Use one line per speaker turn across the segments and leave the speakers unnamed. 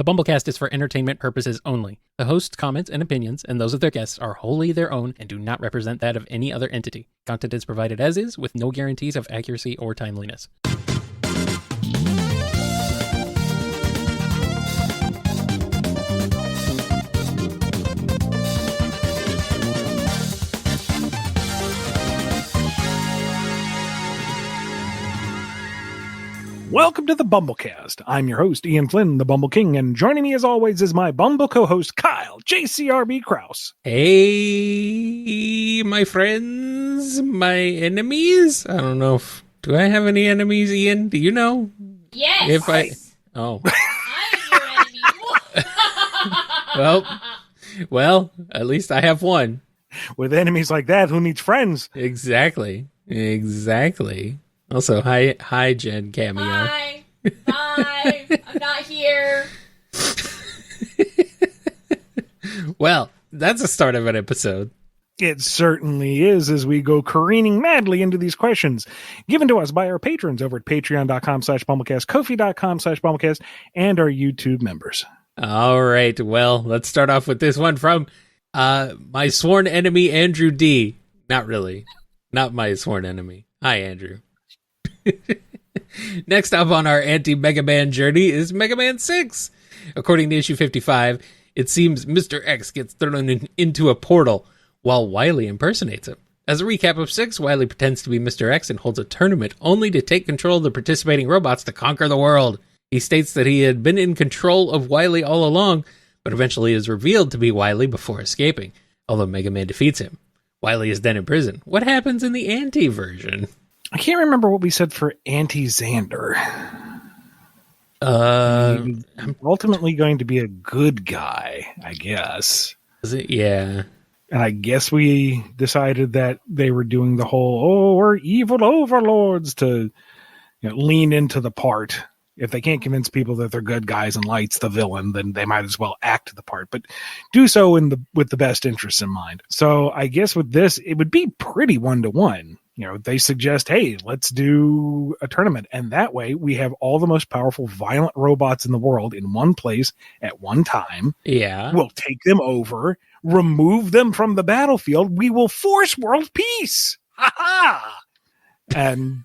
The BumbleKast is for entertainment purposes only. The host's comments and opinions, and those of their guests, are wholly their own and do not represent that of any other entity. Content is provided as is, with no guarantees of accuracy or timeliness.
Welcome to the BumbleKast. I'm your host, Ian Flynn, the Bumble King, and joining me as always is my Bumble co-host, Kyle, JCRB Krause.
Hey, my friends, my enemies? I don't know do I have any enemies, Ian? Do you know?
Yes.
Oh.
I'm your enemy.
Well, at least I have one.
With enemies like that, who needs friends?
Exactly. Also, hi, Jen Cameo.
Hi. Bye. I'm not here.
Well, that's the start of an episode.
It certainly is, as we go careening madly into these questions given to us by our patrons over at patreon.com/BumbleKast, Ko-fi.com/BumbleKast, and our YouTube members.
All right, well, let's start off with this one from my sworn enemy, Andrew D. Not really. Not my sworn enemy. Hi, Andrew. Next up on our anti-Mega Man journey is Mega Man 6. According to issue 55, it seems Mr. X gets thrown into a portal while Wily impersonates him. As a recap of 6, Wily pretends to be Mr. X and holds a tournament only to take control of the participating robots to conquer the world. He states that he had been in control of Wily all along, but eventually is revealed to be Wily before escaping, although Mega Man defeats him. Wily is then in prison. What happens in the anti-version?
I can't remember what we said for Anti-Xander.
I'm
ultimately going to be a good guy, I guess.
Is it? Yeah.
And I guess we decided that they were doing the whole, we're evil overlords to lean into the part. If they can't convince people that they're good guys and Light's the villain, then they might as well act the part, but do so with the best interests in mind. So I guess with this, it would be pretty 1-to-1. They suggest, hey, let's do a tournament. And that way we have all the most powerful, violent robots in the world in one place at one time.
Yeah.
We'll take them over, remove them from the battlefield. We will force world peace. Ha ha! And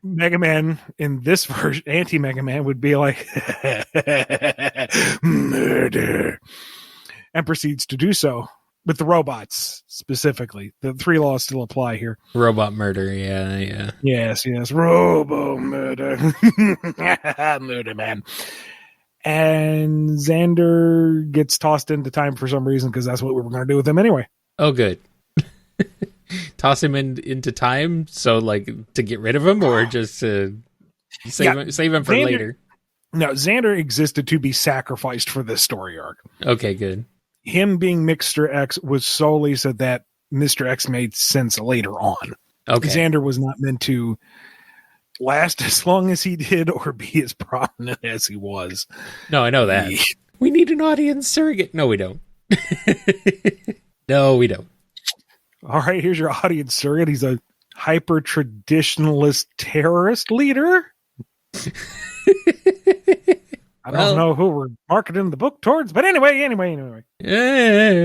Mega Man in this version, anti-Mega Man, would be like, murder, and proceeds to do so. With the robots, specifically. The 3 laws still apply here.
Robot murder, yeah.
Yes. Robo-murder. Murder man. And Xander gets tossed into time for some reason, because that's what we were going to do with him anyway.
Oh, good. Toss him into time, so, to get rid of him, or just to save him for
Xander,
later?
No, Xander existed to be sacrificed for this story arc.
Okay, good.
Him being Mr. X was solely so that Mr. X made sense later on.
Okay.
Xander was not meant to last as long as he did or be as prominent as he was.
No, I know that. We need an audience surrogate. No, we don't. No, we don't.
All right, here's your audience surrogate. He's a hyper-traditionalist terrorist leader. I don't know who we're marketing the book towards, but anyway.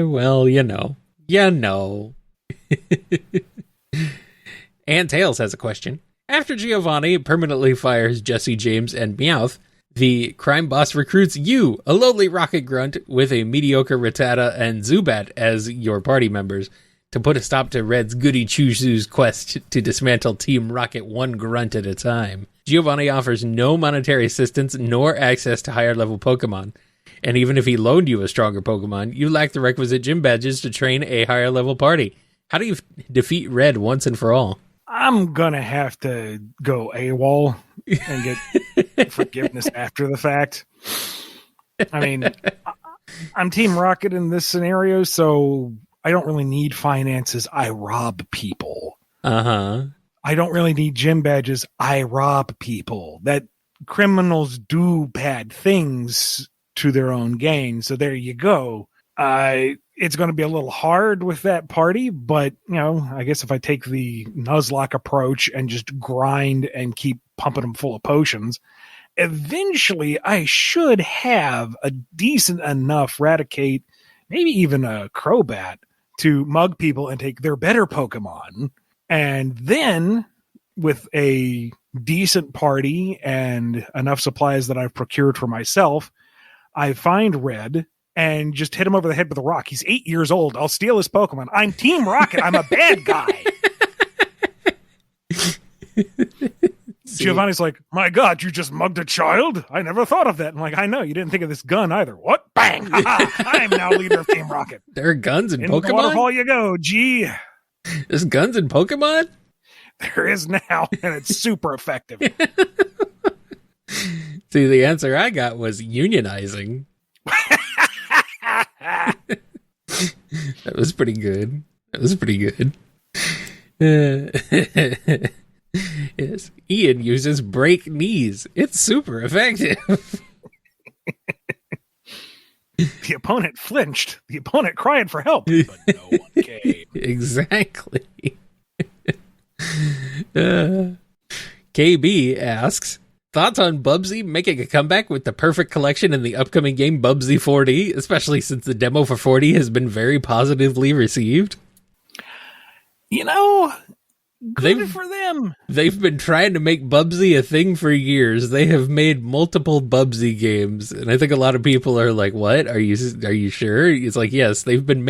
Well, you know. And Tails has a question. After Giovanni permanently fires Jesse, James, and Meowth, the crime boss recruits you, a lowly rocket grunt with a mediocre Rattata and Zubat as your party members, to put a stop to Red's Goody Two-Shoes quest to dismantle Team Rocket one grunt at a time. Giovanni offers no monetary assistance nor access to higher-level Pokemon. And even if he loaned you a stronger Pokemon, you lack the requisite gym badges to train a higher-level party. How do you defeat Red once and for all?
I'm going to have to go AWOL and get forgiveness after the fact. I mean, I'm Team Rocket in this scenario, so I don't really need finances. I rob people.
Uh-huh.
I don't really need gym badges. I rob people. That criminals do bad things to their own gain. So there you go. It's going to be a little hard with that party, but, I guess if I take the Nuzlocke approach and just grind and keep pumping them full of potions eventually I should have a decent enough Raticate, maybe even a Crobat, to mug people and take their better Pokemon. And then with a decent party and enough supplies that I've procured for myself, I find Red and just hit him over the head with a rock. He's 8 years old. I'll steal his Pokemon. I'm Team Rocket. I'm a bad guy. Giovanni's like, my God, you just mugged a child? I never thought of that. I'm like, I know. You didn't think of this gun either. What? Bang! I'm now leader of Team Rocket.
There are guns in
Into the
Pokemon?
waterfall you go, G.
There's guns in Pokemon?
There is now, and it's super effective.
See, the answer I got was unionizing. That was pretty good. Yes. Ian uses break knees. It's super effective.
The opponent flinched. The opponent cried for help, but no one came.
Exactly. KB asks, thoughts on Bubsy making a comeback with the perfect collection in the upcoming game Bubsy 4D, especially since the demo for 4D has been very positively received?
You know, good for them.
They've been trying to make Bubsy a thing for years. They have made multiple Bubsy games, and I think a lot of people are like, "What? Are you sure?" It's like, yes, they've been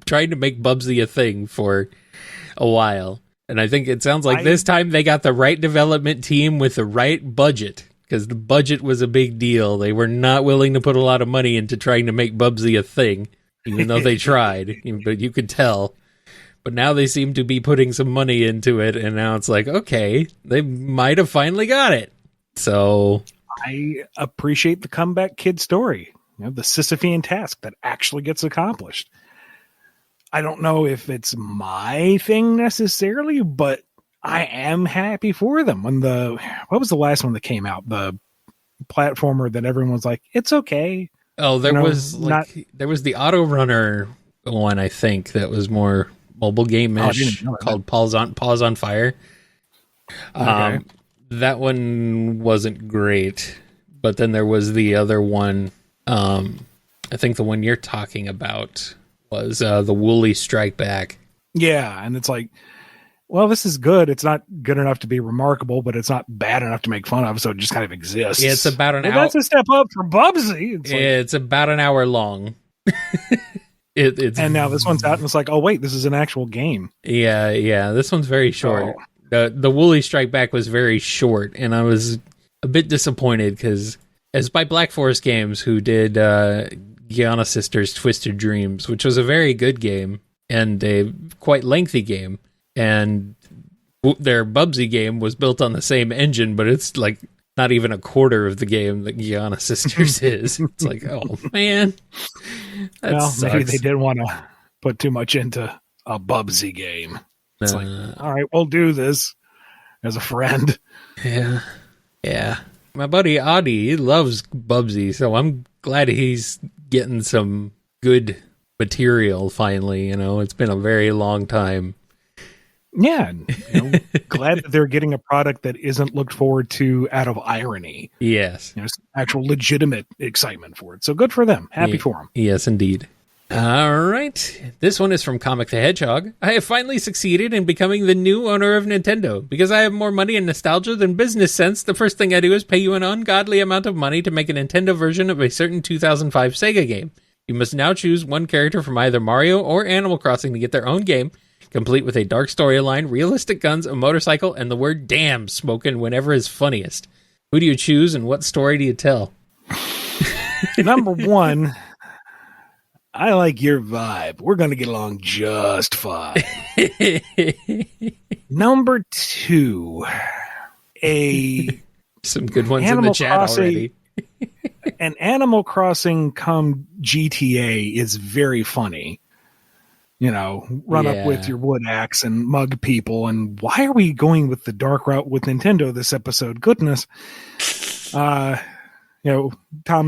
trying to make Bubsy a thing for a while. And I think it sounds like this time they got the right development team with the right budget, because the budget was a big deal. They were not willing to put a lot of money into trying to make Bubsy a thing, even though they tried, but you could tell. But now they seem to be putting some money into it, and now it's like, okay, they might have finally got it. So
I appreciate the comeback kid story, the Sisyphean task that actually gets accomplished. I don't know if it's my thing necessarily, but I am happy for them. What was the last one that came out? The platformer that everyone was like, it's okay.
Oh, there was the Auto Runner one, I think, that was more mobile game-ish, called Paws on Fire.
Okay.
That one wasn't great, but then there was the other one. I think the one you're talking about was the Woolly Strike Back.
Yeah, and it's like, well, this is good. It's not good enough to be remarkable, but it's not bad enough to make fun of, so it just kind of exists.
It's about an hour.
That's a step up for Bubsy.
It's about an hour long. It's
and now this one's out, and it's like, oh wait, this is an actual game.
Yeah. This one's very short. The Woolly Strike Back was very short, and I was a bit disappointed because it's by Black Forest Games, who did Gianna Sisters Twisted Dreams, which was a very good game and a quite lengthy game. And their Bubsy game was built on the same engine, but it's like not even a quarter of the game that Gianna Sisters is. It's like, oh man.
Well, maybe they didn't want to put too much into a Bubsy game. It's like, all right, we'll do this as a friend.
Yeah. My buddy Adi, he loves Bubsy, so I'm glad he's getting some good material finally. It's been a very long time.
Yeah, glad that they're getting a product that isn't looked forward to out of irony.
Yes.
Actual legitimate excitement for it. So good for them. Happy for them.
Yes, indeed. All right. This one is from Comic the Hedgehog. I have finally succeeded in becoming the new owner of Nintendo. Because I have more money and nostalgia than business sense, the first thing I do is pay you an ungodly amount of money to make a Nintendo version of a certain 2005 Sega game. You must now choose one character from either Mario or Animal Crossing to get their own game, complete with a dark storyline, realistic guns, a motorcycle, and the word damn spoken whenever is funniest. Who do you choose and what story do you tell?
Number one, I like your vibe. We're going to get along just fine. Number two,
some good ones in the chat already.
An Animal Crossing come GTA is very funny. Run up with your wood axe and mug people. And why are we going with the dark route with Nintendo this episode? Goodness. Tom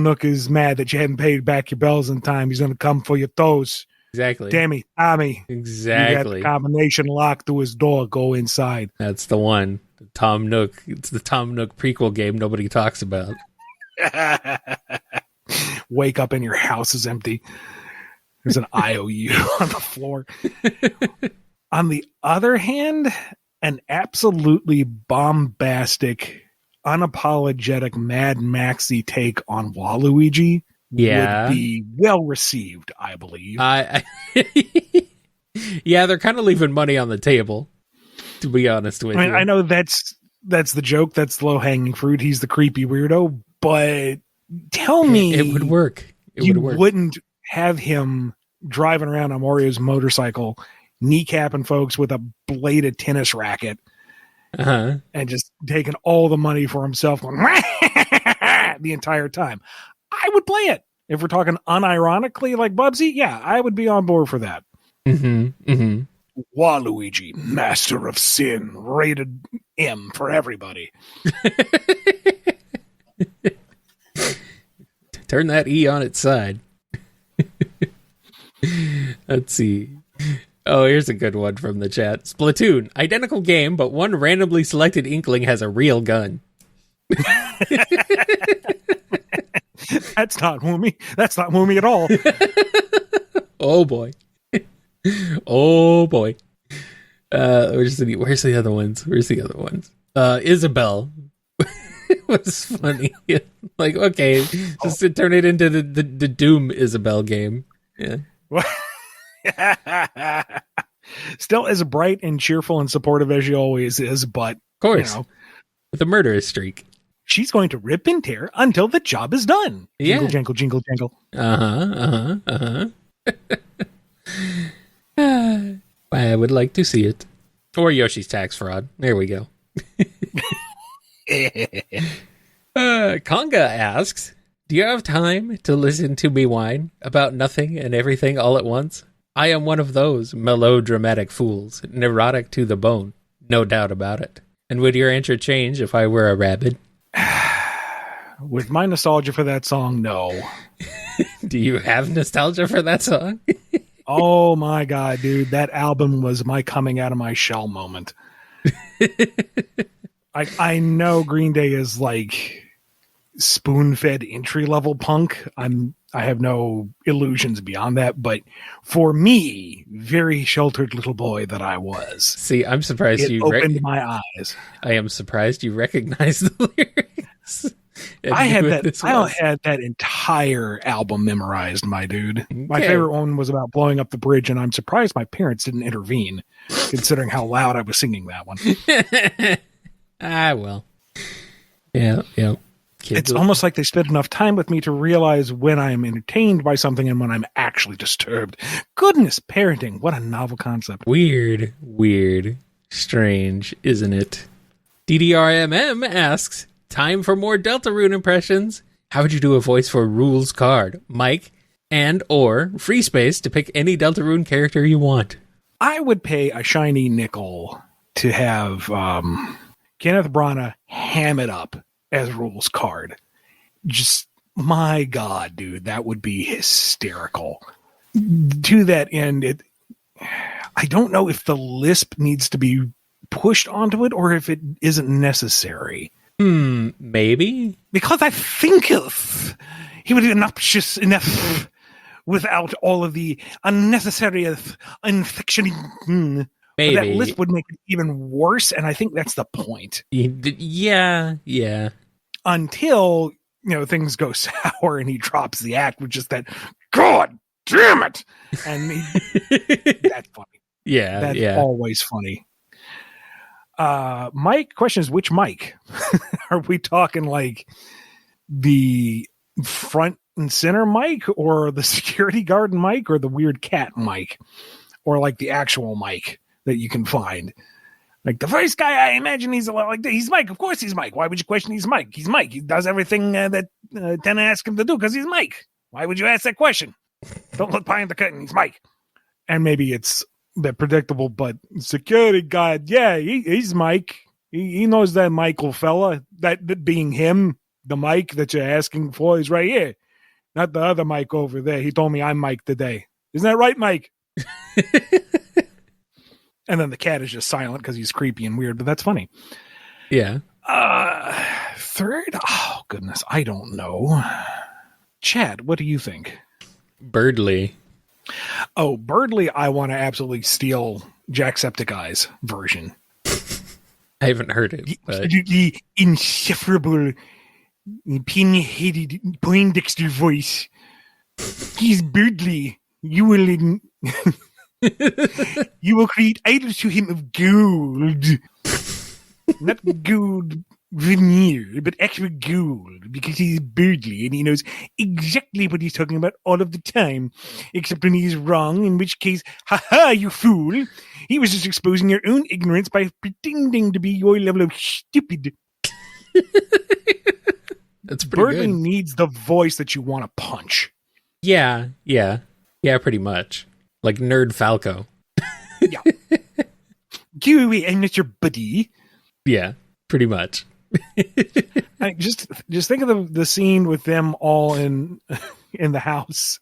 Nook is mad that you haven't paid back your bells in time. He's going to come for your toes.
Exactly.
Tommy.
Exactly.
You got the combination locked to his door. Go inside.
That's the one. Tom Nook. It's the Tom Nook prequel game nobody talks about.
Wake up and your house is empty. There's an IOU on the floor. On the other hand, an absolutely bombastic, unapologetic Mad Maxy take on Waluigi would be well received, I believe.
Yeah, they're kind of leaving money on the table, to be honest with you.
I know that's the joke. That's low-hanging fruit. He's the creepy weirdo. But tell me...
It would work.
You wouldn't have him driving around on Mario's motorcycle, kneecapping folks with a bladed tennis racket, and just taking all the money for himself going, the entire time. I would play it. If we're talking unironically like Bubsy, yeah, I would be on board for that. Waluigi, Master of Sin, rated M for everybody.
Turn that E on its side. Let's see. Oh, here's a good one from the chat. Splatoon, identical game, but one randomly selected Inkling has a real gun.
That's not Woomy. That's not Woomy at all.
Oh boy. Oh boy. Where's the other ones? Isabel was funny. Like, okay, just to turn it into the Doom Isabel game. Yeah.
Still as bright and cheerful and supportive as she always is, but
of course, with a murderous streak.
She's going to rip and tear until the job is done.
Yeah.
Jingle, jingle, jingle,
jingle. I would like to see it. Or Yoshi's Tax Fraud. There we go. Conga asks, do you have time to listen to me whine about nothing and everything all at once? I am one of those melodramatic fools, neurotic to the bone, no doubt about it. And would your answer change if I were a rabbit?
With my nostalgia for that song, no.
Do you have nostalgia for that song?
Oh my God, dude. That album was my coming out of my shell moment. I know Green Day is like spoon-fed entry-level punk. I have no illusions beyond that, but for me, very sheltered little boy that I was.
See, I'm surprised
it opened my eyes.
I am surprised you recognize the lyrics.
I had that entire album memorized, my dude. Okay. My favorite one was about blowing up the bridge, and I'm surprised my parents didn't intervene, considering how loud I was singing that one.
Well. Yeah.
It's almost like they spent enough time with me to realize when I'm entertained by something and when I'm actually disturbed. Goodness, parenting. What a novel concept.
Weird. Strange, isn't it? DDRMM asks, time for more Deltarune impressions. How would you do a voice for Rules Card? Mike and or free space to pick any Deltarune character you want.
I would pay a shiny nickel to have Kenneth Branagh ham it up as Rules Card. Just, my God, dude, that would be hysterical. To that end, I don't know if the lisp needs to be pushed onto it or if it isn't necessary.
Maybe?
Because I think he would be obnoxious enough without all of the unnecessary infection.
Maybe.
But that lisp would make it even worse, and I think that's the point.
Yeah.
Until, things go sour and he drops the act with just that, God damn it! And that's funny.
Yeah,
that's always funny. Mike, question is, which Mike? Are we talking like the front and center Mike, or the security guard Mike, or the weird cat Mike, or like the actual Mike that you can find? Like the first guy, I imagine he's a lot like, he's Mike. Of course he's Mike. Why would you question he's Mike? He's Mike. He does everything that Tenna asks him to do because he's Mike. Why would you ask that question? Don't look behind the curtain. He's Mike. And maybe it's a bit predictable, but security guard, yeah, he's Mike. He knows that Michael fella, that being him, the Mike that you're asking for is right here. Not the other Mike over there. He told me I'm Mike today. Isn't that right, Mike? And then the cat is just silent because he's creepy and weird, but that's funny.
Yeah.
Third? Oh, goodness. I don't know. Chad, what do you think?
Birdly.
Oh, Birdly, I want to absolutely steal Jacksepticeye's version.
I haven't heard it. But...
The insufferable, pin-headed Poindexter voice. He's Birdly. You will you will create idols to him of gold. Not gold veneer, but actual gold, because he's Birdly and he knows exactly what he's talking about all of the time, except when he's wrong, in which case, ha-ha, you fool. He was just exposing your own ignorance by pretending to be your level of stupid.
That's pretty
Birdly
good.
needs the voice that you want to punch.
Yeah, pretty much. Like Nerd Falco.
Yeah. Go away, I'm not your buddy.
Yeah, pretty much.
Just think of the scene with them all in the house,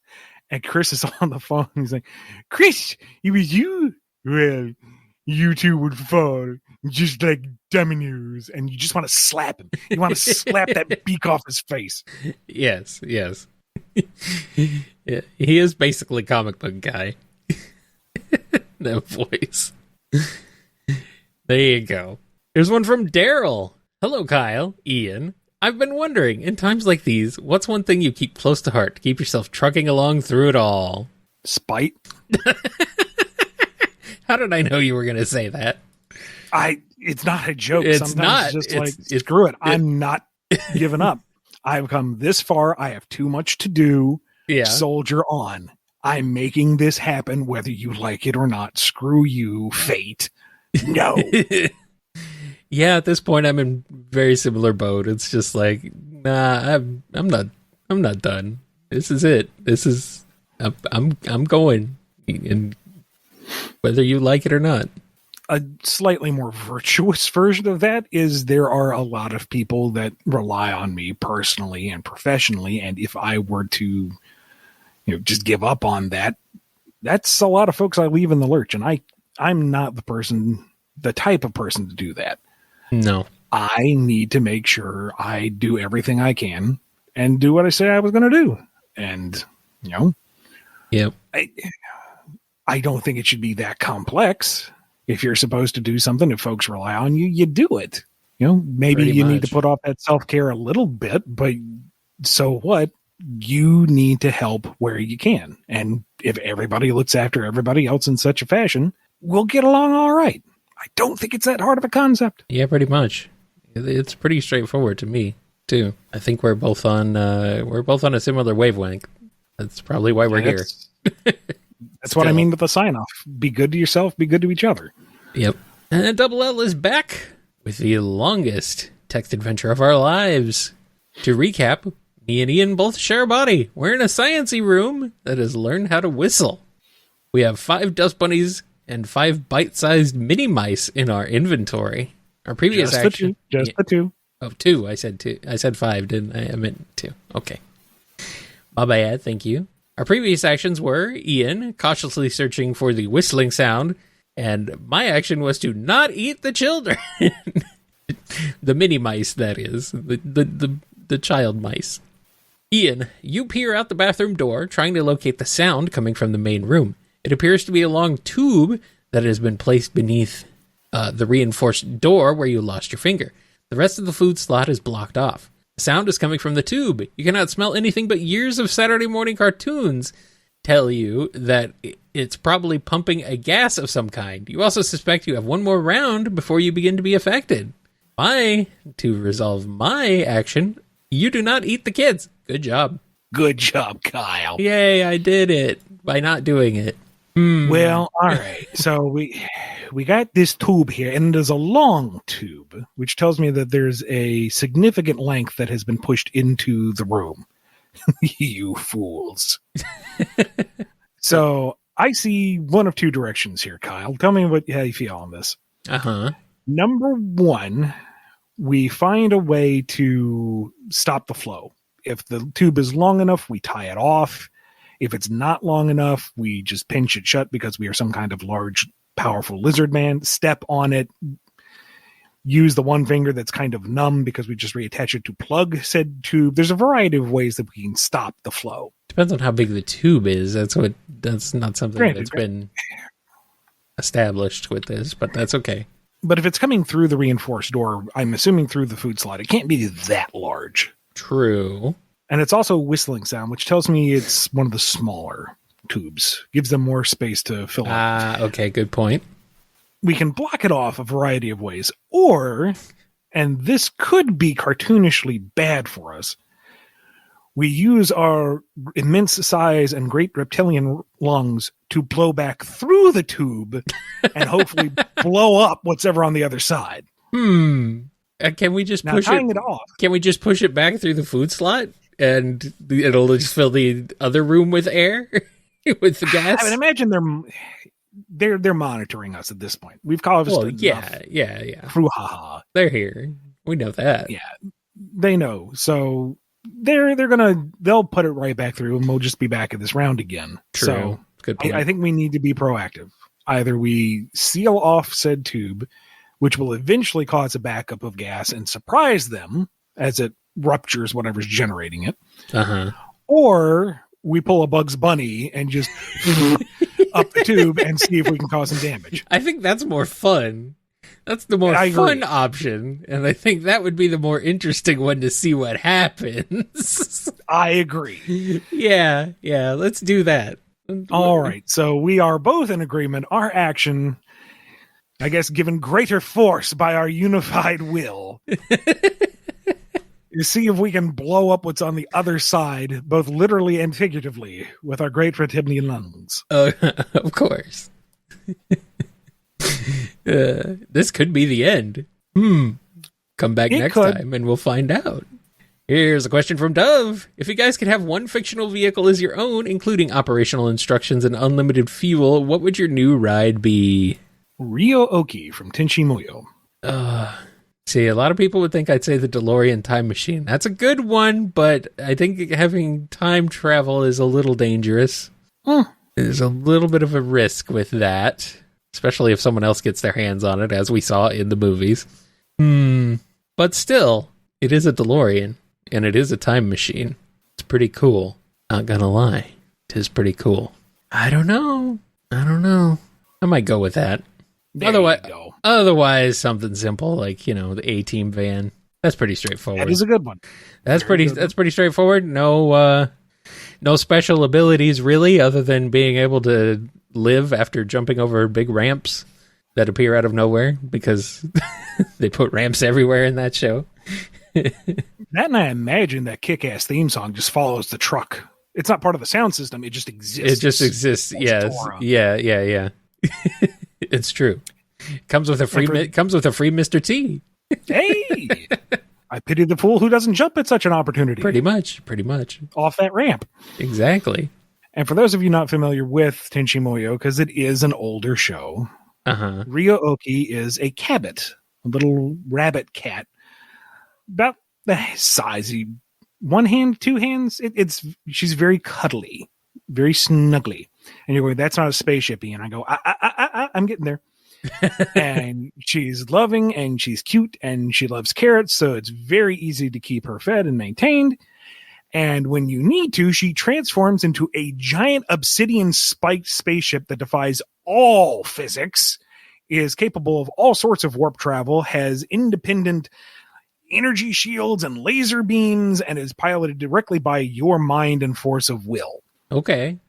and Chris is on the phone. He's like, "Chris, it was you. Well, you two would fall just like dominoes," and you just want to slap him. You want to slap that beak off his face.
Yes. Yeah, he is basically comic book guy. That voice. There you go. Here's one from Daryl. Hello, Kyle, Ian. I've been wondering, in times like these, what's one thing you keep close to heart to keep yourself trucking along through it all?
Spite.
How did I know you were going to say that?
It's not a joke.
It's
Sometimes
not.
It's just like, screw it. I'm not giving up. I've come this far. I have too much to do.
Yeah.
Soldier on. I'm making this happen whether you like it or not. Screw you, fate. No.
Yeah, at this point I'm in very similar boat. It's just like, nah, I'm not done. This is it. I'm going. And whether you like it or not.
A slightly more virtuous version of that is there are a lot of people that rely on me personally and professionally, and if I were to just give up on that, that's a lot of folks I leave in the lurch, and I'm not the type of person to do that.
No.
I need to make sure I do everything I can and do what I say I was going to do. And,
Yep.
I don't think it should be that complex. If you're supposed to do something, if folks rely on you, you do it. Maybe
Pretty
you
much.
need to put off that self-care a little bit, but so what? You need to help where you can. And if everybody looks after everybody else in such a fashion, we'll get along all right. I don't think it's that hard of a concept.
Yeah, pretty much. It's pretty straightforward to me too. I think we're both on a similar wavelength. That's probably why we're here.
That's what I mean with the sign off. Be good to yourself, be good to each other.
Yep. And Double L is back with the longest text adventure of our lives. To recap, me and Ian both share a body. We're in a science-y room that has learned how to whistle. We have 5 dust bunnies and 5 bite-sized mini mice in our inventory. Our previous action...
Just the two.
Oh, 2. I said 2. I said 5, didn't I? I meant 2. Okay. My bad, thank you. Our previous actions were Ian cautiously searching for the whistling sound, and my action was to not eat the children. The mini mice, that is. The child mice. Ian, you peer out the bathroom door, trying to locate the sound coming from the main room. It appears to be a long tube that has been placed beneath the reinforced door where you lost your finger. The rest of the food slot is blocked off. The sound is coming from the tube. You cannot smell anything but years of Saturday morning cartoons tell you that it's probably pumping a gas of some kind. You also suspect you have one more round before you begin to be affected. To resolve my action, you do not eat the kids. Good job.
Good job, Kyle.
Yay, I did it by not doing it.
Well, all right. So we got this tube here, and there's a long tube, which tells me that there's a significant length that has been pushed into the room. You fools. So I see one of 2 directions here, Kyle. Tell me how you feel on this.
Uh-huh.
Number 1, we find a way to stop the flow. If the tube is long enough, we tie it off. If it's not long enough, we just pinch it shut because we are some kind of large, powerful lizard man. Step on it. use the one finger that's kind of numb because we just reattach it to plug said tube. There's a variety of ways that we can stop the flow.
Depends on how big the tube is. That's not something that's been established with this, but that's okay.
But if it's coming through the reinforced door, I'm assuming through the food slot, it can't be that large.
True.
And it's also a whistling sound, which tells me it's one of the smaller tubes. Gives them more space to fill up.
Okay, good point.
We can block it off a variety of ways. Or, and this could be cartoonishly bad for us, we use our immense size and great reptilian lungs to blow back through the tube and hopefully blow up what's ever on the other side.
Can we just push
it off? Can
we just push it back through the food slot and it'll just fill the other room with air with the gas?
I mean, imagine they're monitoring us at this point. We've caused
yeah.
Brouhaha.
They're here. We know that.
Yeah, they know. So they'll put it right back through, and we'll just be back at this round again.
True.
So
good point.
I think we need to be proactive. Either we seal off said tube, which will eventually cause a backup of gas and surprise them as it ruptures whatever's generating it, or we pull a Bugs Bunny and just up the tube and see if we can cause some damage.
I think that's more fun. That's the more fun option, and I think that would be the more interesting one to see what happens.
I agree.
Yeah, let's do that.
All right, so we are both in agreement. Our action, I guess, given greater force by our unified will, is see if we can blow up what's on the other side, both literally and figuratively, with our great reptilian lungs.
Of course. This could be the end. Come back next time and we'll find out. Here's a question from Dove. If you guys could have one fictional vehicle as your own, including operational instructions and unlimited fuel, what would your new ride be?
Ryo Oki from Tenchi Muyo.
See, a lot of people would think I'd say the DeLorean time machine. That's a good one, but I think having time travel is a little dangerous. There's a little bit of a risk with that, especially if someone else gets their hands on it, as we saw in the movies. But still, it is a DeLorean, and it is a time machine. It's pretty cool. Not gonna lie. It is pretty cool. I don't know. I might go with that. Otherwise, something simple like, the A-Team van. That's pretty straightforward.
That is a good one.
That's pretty straightforward. No special abilities really, other than being able to live after jumping over big ramps that appear out of nowhere because they put ramps everywhere in that show.
That, and I imagine that kick-ass theme song just follows the truck. It's not part of the sound system. It just exists.
Yes. Yeah. It's true. Comes with a free Mr. T.
Hey, I pity the fool who doesn't jump at such an opportunity.
Pretty much.
Off that ramp.
Exactly.
And for those of you not familiar with Tenchi Muyo, because it is an older show, Ryo Oki is a cabbit, a little rabbit cat, about the size, one hand, two hands. She's very cuddly, very snuggly. And you're going, that's not a spaceship-y. And I go, I'm getting there. And she's loving and she's cute and she loves carrots. So it's very easy to keep her fed and maintained. And when you need to, she transforms into a giant obsidian spiked spaceship that defies all physics, is capable of all sorts of warp travel, has independent energy shields and laser beams, and is piloted directly by your mind and force of will.
Okay.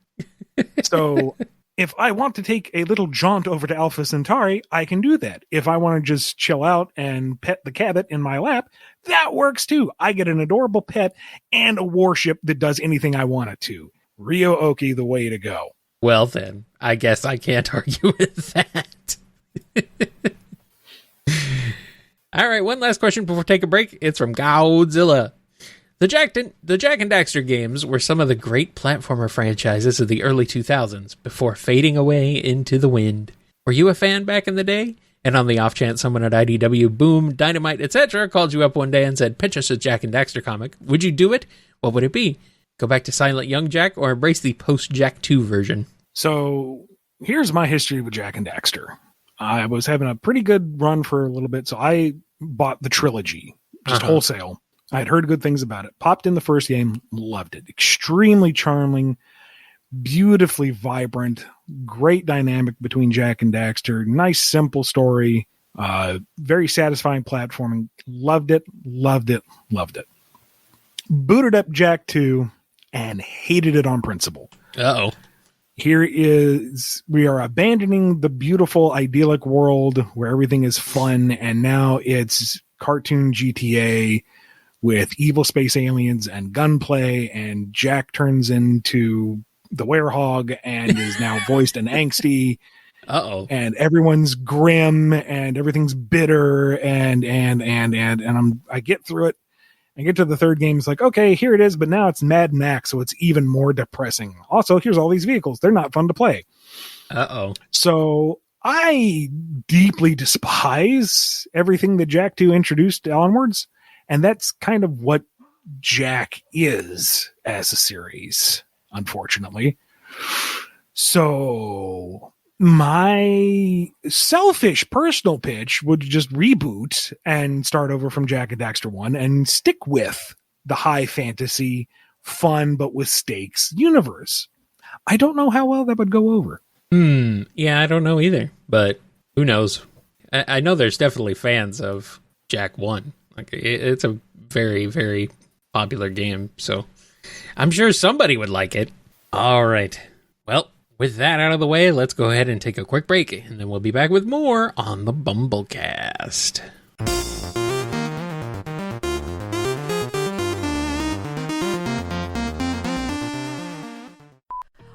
So if I want to take a little jaunt over to Alpha Centauri, I can do that. If I want to just chill out and pet the cabbit in my lap, that works too. I get an adorable pet and a warship that does anything I want it to. Ryo Oki, the way to go.
Well then, I guess I can't argue with that. All right, one last question before we take a break. It's from Godzilla. The Jack and Daxter games were some of the great platformer franchises of the early 2000s before fading away into the wind. Were you a fan back in the day? And on the off chance someone at IDW, Boom, Dynamite, etc. called you up one day and said, pitch us a Jack and Daxter comic, would you do it? What would it be? Go back to Silent Young Jack or embrace the post-Jack 2 version?
So here's my history with Jack and Daxter. I was having a pretty good run for a little bit, so I bought the trilogy, just wholesale. I had heard good things about it. Popped in the first game, loved it. Extremely charming, beautifully vibrant, great dynamic between Jack and Daxter. Nice, simple story. Very satisfying platforming. Loved it. Booted up Jack 2 and hated it on principle.
Uh-oh.
We are abandoning the beautiful, idyllic world where everything is fun, and now it's cartoon GTA with evil space aliens and gunplay, and Jack turns into the werehog and is now voiced and angsty.
Uh-oh.
And everyone's grim and everything's bitter and I get through it. I get to the third game. It's like, okay, here it is, but now it's Mad Max, so it's even more depressing. Also, here's all these vehicles. They're not fun to play.
Uh-oh.
So I deeply despise everything that Jack 2 introduced onwards, and that's kind of what Jack is as a series, unfortunately. So my selfish personal pitch would just reboot and start over from Jack and Daxter 1 and stick with the high fantasy, fun, but with stakes universe. I don't know how well that would go over.
Yeah, I don't know either, but who knows? I know there's definitely fans of Jack 1. Like, it's a very, very popular game, so I'm sure somebody would like it. All right. Well, with that out of the way, let's go ahead and take a quick break, and then we'll be back with more on the BumbleKast.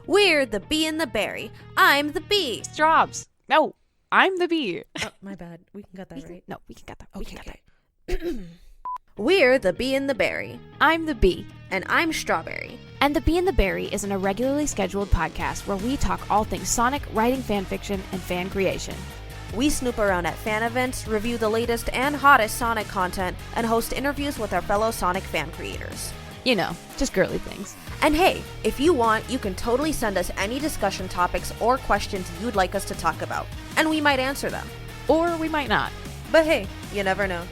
We're the bee and the berry. I'm the bee.
Straubs. No, I'm the bee.
Oh, my bad. We can cut that, right?
No, we can cut that.
Okay. We're the bee and the berry.
I'm the bee.
And I'm Strawberry.
And The Bee and the Berry is an irregularly scheduled podcast where we talk all things Sonic, writing fan fiction, and fan creation.
We snoop around at fan events, review the latest and hottest Sonic content, and host interviews with our fellow Sonic fan creators.
You know, just girly things.
And hey, if you want, you can totally send us any discussion topics or questions you'd like us to talk about, and we might answer them.
Or we might not.
But hey, you never know.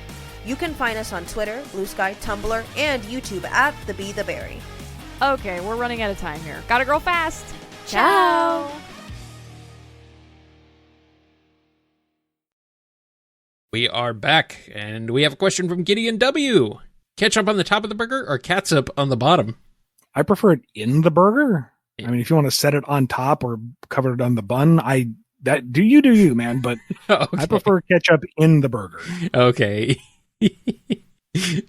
You can find us on Twitter, Blue Sky, Tumblr, and YouTube at The Bee the Berry.
Okay, we're running out of time here. Gotta grow fast.
Ciao.
We are back, and we have a question from Gideon W. Ketchup on the top of the burger or catsup on the bottom?
I prefer it in the burger. I mean, if you want to set it on top or cover it on the bun, do you, man. But
Okay.
I prefer ketchup in the burger.
Okay.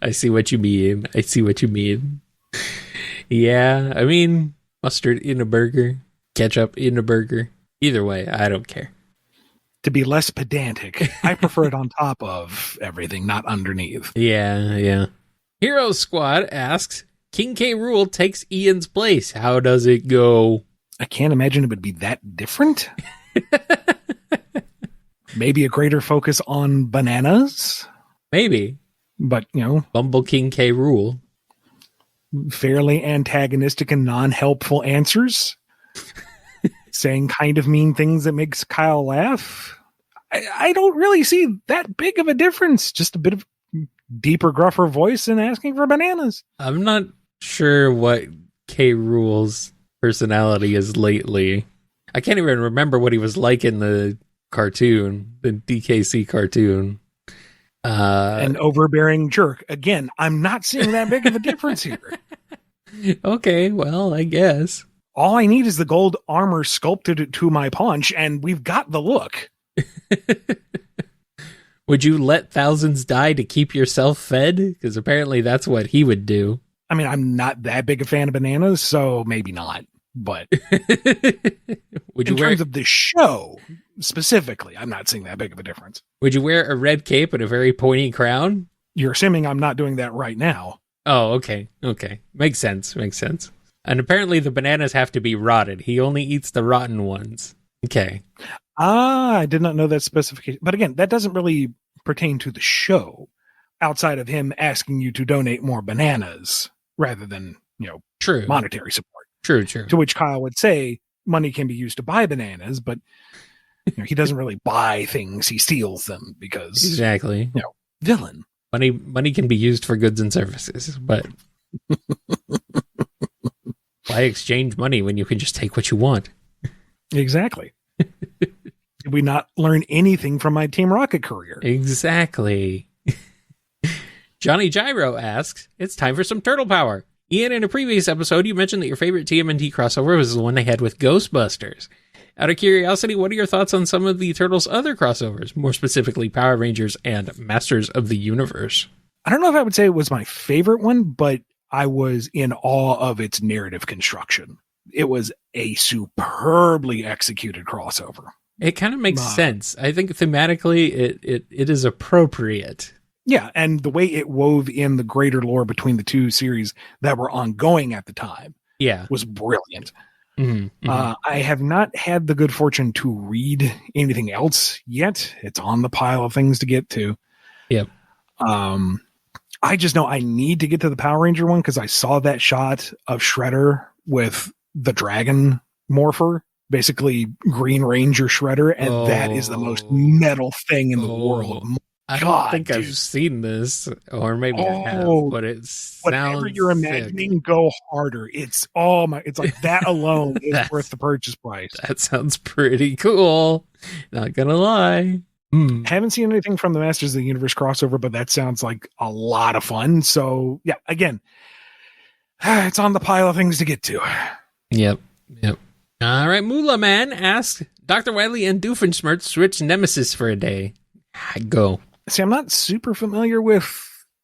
I see what you mean. Yeah, I mean, mustard in a burger, ketchup in a burger. Either way, I don't care.
To be less pedantic, I prefer it on top of everything, not underneath.
Yeah. Hero Squad asks, King K. Rool takes Ian's place. How does it go?
I can't imagine it would be that different. Maybe a greater focus on bananas.
Maybe.
But,
Bumble King K. Rool.
Fairly antagonistic and non-helpful answers. Saying kind of mean things that makes Kyle laugh. I don't really see that big of a difference. Just a bit of deeper, gruffer voice and asking for bananas.
I'm not sure what K. Rool's personality is lately. I can't even remember what he was like in the cartoon, the DKC cartoon.
An overbearing jerk. Again, I'm not seeing that big of a difference here.
Okay, well, I guess.
All I need is the gold armor sculpted to my paunch, and we've got the look.
Would you let thousands die to keep yourself fed? Because apparently that's what he would do.
I mean, I'm not that big a fan of bananas, so maybe not. But
would
in terms of the show specifically, I'm not seeing that big of a difference.
Would you wear a red cape and a very pointy crown?
You're assuming I'm not doing that right now.
Oh, okay. Makes sense. And apparently the bananas have to be rotted. He only eats the rotten ones. Okay.
I did not know that specification. But again, that doesn't really pertain to the show outside of him asking you to donate more bananas rather than,
True.
monetary support.
True.
To which Kyle would say money can be used to buy bananas, but he doesn't really buy things. He steals them because
exactly.
villain.
Money can be used for goods and services, but why exchange money when you can just take what you want?
Exactly. Did we not learn anything from my Team Rocket career?
Exactly. Johnny Gyro asks, it's time for some turtle power. Ian, in a previous episode, you mentioned that your favorite TMNT crossover was the one they had with Ghostbusters. Out of curiosity, what are your thoughts on some of the Turtles' other crossovers, more specifically Power Rangers and Masters of the Universe?
I don't know if I would say it was my favorite one, but I was in awe of its narrative construction. It was a superbly executed crossover.
It kind of makes sense. I think thematically it is appropriate.
Yeah, and the way it wove in the greater lore between the two series that were ongoing at the time was brilliant. I have not had the good fortune to read anything else yet. It's on the pile of things to get to.
Yep.
I just know I need to get to the Power Ranger one because I saw that shot of Shredder with the dragon morpher, basically Green Ranger Shredder, and that is the most metal thing in the world.
I don't think I've seen this, or maybe I have, but it sounds
whatever you're imagining, go harder. It's like that alone is worth the purchase price.
That sounds pretty cool. Not gonna lie.
Haven't seen anything from the Masters of the Universe crossover, but that sounds like a lot of fun. So yeah, again, it's on the pile of things to get to.
Yep. All right, Moolah Man asks, Dr. Wily and Doofenshmirtz switch Nemesis for a day. Go.
See, I'm not super familiar with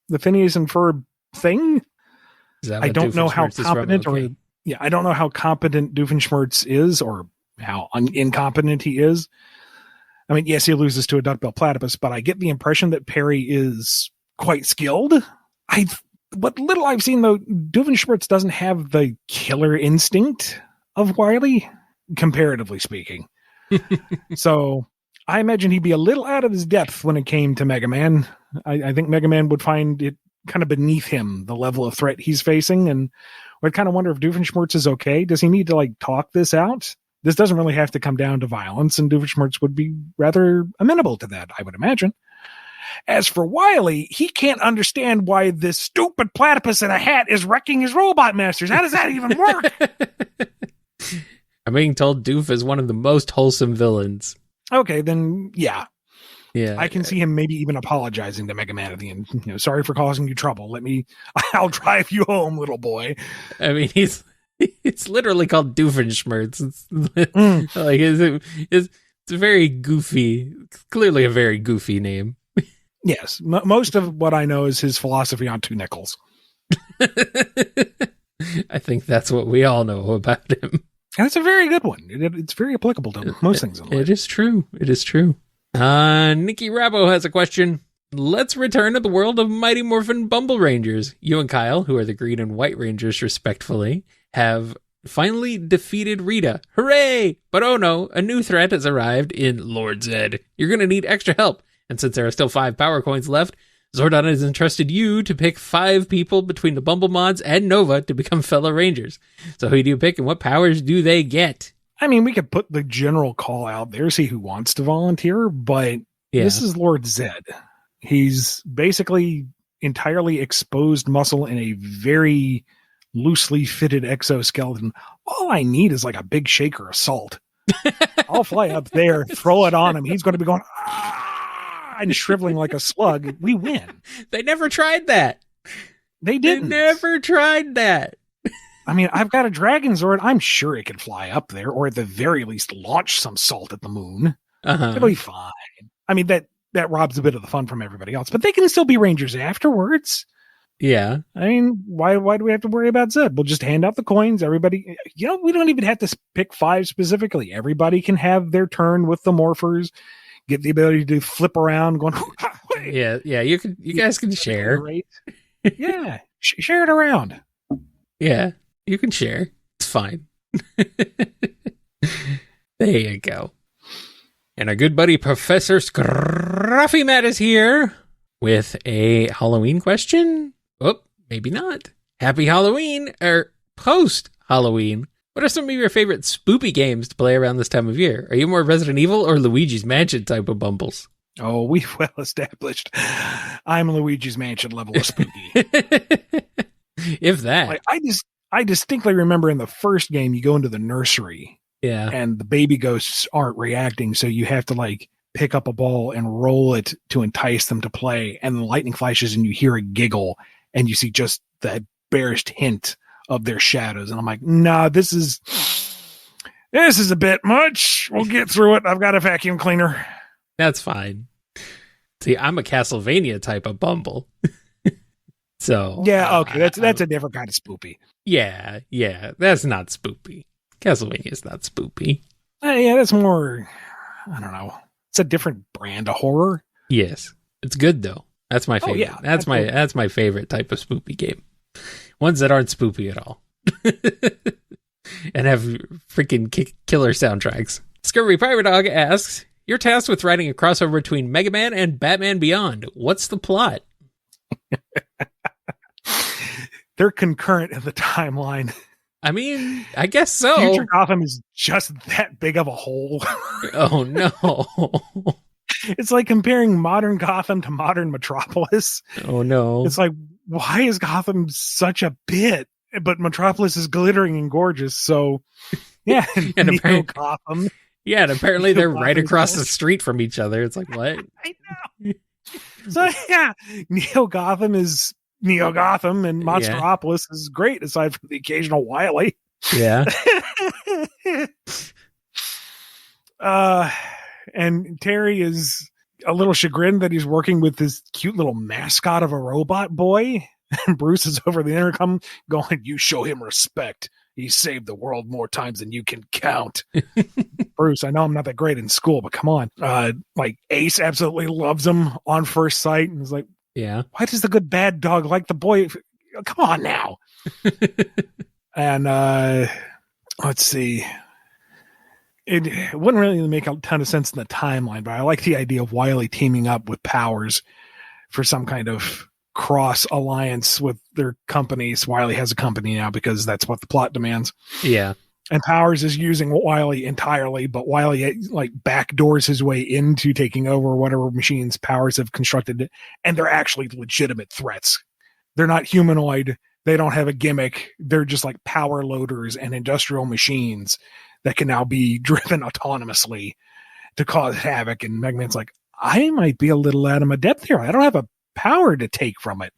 the Phineas and Ferb thing. I don't know how competent I don't know how competent Doofenshmirtz is or how incompetent he is. I mean, yes, he loses to a duckbill platypus, but I get the impression that Perry is quite skilled. What little I've seen, though, Doofenshmirtz doesn't have the killer instinct of Wily, comparatively speaking. So I imagine he'd be a little out of his depth when it came to Mega Man. I think Mega Man would find it kind of beneath him, the level of threat he's facing, and would kind of wonder if Doofenshmirtz is okay. Does he need to talk this out? This doesn't really have to come down to violence, and Doofenshmirtz would be rather amenable to that, I would imagine. As for Wily, he can't understand why this stupid platypus in a hat is wrecking his robot masters. How does that even work?
I'm being told Doof is one of the most wholesome villains.
Okay, then yeah.
Yeah.
I can see him maybe even apologizing to Mega Man at the end. Sorry for causing you trouble. I'll drive you home, little boy.
I mean, it's literally called Doofenshmirtz. It's very goofy. Clearly a very goofy name.
Yes. Most of what I know is his philosophy on 2 nickels.
I think that's what we all know about him.
And it's a very good one. It's very applicable to most things in life.
It is true. Nikki Rabo has a question. Let's return to the world of Mighty Morphin Bumble Rangers. You and Kyle, who are the Green and White Rangers respectively, have finally defeated Rita. Hooray! But oh no, a new threat has arrived in Lord Zed. You're going to need extra help. And since there are still 5 power coins left, Zordon has entrusted you to pick 5 people between the Bumble Mods and Nova to become fellow Rangers. So who do you pick and what powers do they get?
I mean, we could put the general call out there, see who wants to volunteer, but this is Lord Zed. He's basically entirely exposed muscle in a very loosely fitted exoskeleton. All I need is like a big shaker of salt. I'll fly up there, throw it on him. He's going to be going, and shriveling like a slug. We win.
They never tried that.
They didn't.
They never tried that.
I mean, I've got a Dragon Zord. I'm sure it can fly up there, or at the very least launch some salt at the moon. It'll be fine. I mean, that robs a bit of the fun from everybody else, but they can still be Rangers afterwards.
Yeah.
I mean, why do we have to worry about Zed? We'll just hand out the coins. Everybody, we don't even have to pick 5 specifically. Everybody can have their turn with the morphers, get the ability to flip around going.
Yeah. You guys can share.
Yeah. Share it around.
Yeah. You can share. It's fine. There you go. And our good buddy Professor Scruffy Matt is here with a Halloween question. Oh, maybe not. Happy Halloween, or post-Halloween. What are some of your favorite spoopy games to play around this time of year? Are you more Resident Evil or Luigi's Mansion type of bumbles?
Oh, we've well established. I'm Luigi's Mansion level of spooky.
If that.
Like, I distinctly remember in the first game, you go into the nursery
Yeah.
and the baby ghosts aren't reacting. So you have to like pick up a ball and roll it to entice them to play. And the lightning flashes and you hear a giggle and you see just the barest hint of their shadows. And I'm like, nah, this is a bit much. We'll get through it. I've got a vacuum cleaner.
That's fine. See, I'm a Castlevania type of Bumble. So
Yeah, okay. That's a different kind of spoopy.
Yeah, that's not spoopy. Castlevania is not spoopy.
Yeah, that's more, I don't know. It's a different brand of horror.
Yes. It's good though. That's my favorite.
Yeah,
that's my favorite type of spoopy game. Ones that aren't spoopy at all. And have freaking killer soundtracks. Scurvy Pirate Dog asks, you're tasked with writing a crossover between Mega Man and Batman Beyond. What's the plot?
They're concurrent in the timeline.
I mean, I guess so.
Future Gotham is just that big of a hole.
Oh, no.
It's like comparing modern Gotham to modern Metropolis.
Oh, no.
It's like, why is Gotham such a bit? But Metropolis is glittering and gorgeous. So, yeah.
And
Neo Gotham.
Yeah, and apparently they're right
Gotham's
across the
gorgeous.
street from each other. It's like, what?
I know. So, yeah. Neo Gotham is Neo Gotham, and Monstropolis is great, aside from the occasional Wily.
Yeah.
And Terry is a little chagrined that he's working with this cute little mascot of a robot boy. And Bruce is over the intercom going, you show him respect. He saved the world more times than you can count. Bruce, I know I'm not that great in school, but come on. Like Ace absolutely loves him on first sight and is like,
Yeah.
why does the good bad dog like the boy? Come on now. And let's see. It wouldn't really make a ton of sense in the timeline, but I like the idea of Wily teaming up with Powers for some kind of cross alliance with their companies. Wily has a company now because that's what the plot demands.
Yeah.
And Powers is using Wily entirely, but Wily like backdoors his way into taking over whatever machines Powers have constructed, and they're actually legitimate threats. They're not humanoid. They don't have a gimmick. They're just like power loaders and industrial machines that can now be driven autonomously to cause havoc. And Mega Man's like, I might be a little out of my depth here. I don't have a power to take from it.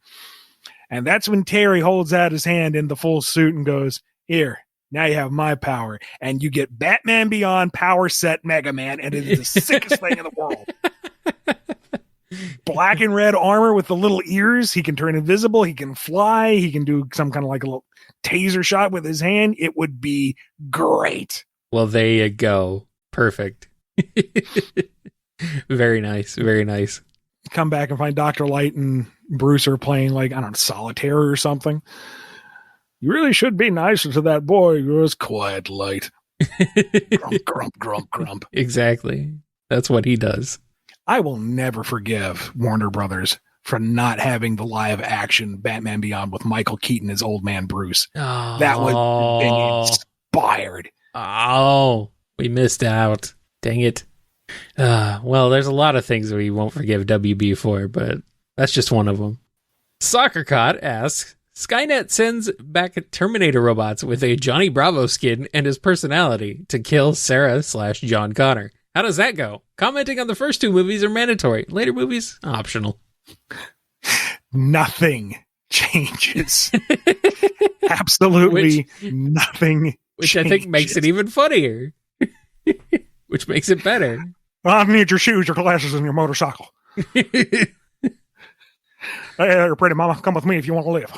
And that's when Terry holds out his hand in the full suit and goes, here, now you have my power. And you get Batman Beyond Power Set Mega Man, and it is the sickest thing in the world. Black and red armor with the little ears. He can turn invisible. He can fly. He can do some kind of like a little taser shot with his hand. It would be great.
Well, there you go. Perfect. Very nice. Very nice.
Come back and find Dr. Light and Bruce are playing like, I don't know, solitaire or something. You really should be nicer to that boy. You're as quiet, Light. Grump, grump, grump, grump.
Exactly. That's what he does.
I will never forgive Warner Brothers for not having the live action Batman Beyond with Michael Keaton as Old Man Bruce.
Oh.
That would have been inspired.
Oh, we missed out. Dang it. Well, there's a lot of things we won't forgive WB for, but that's just one of them. Soccercott asks, Skynet sends back Terminator robots with a Johnny Bravo skin and his personality to kill Sarah/John Connor. How does that go? Commenting on the first two movies are mandatory. Later movies, optional.
Nothing changes. Absolutely nothing
Which I think makes it even funnier. Which makes it better.
I need your shoes, your glasses, and your motorcycle. Hey, pretty mama, come with me if you want to live.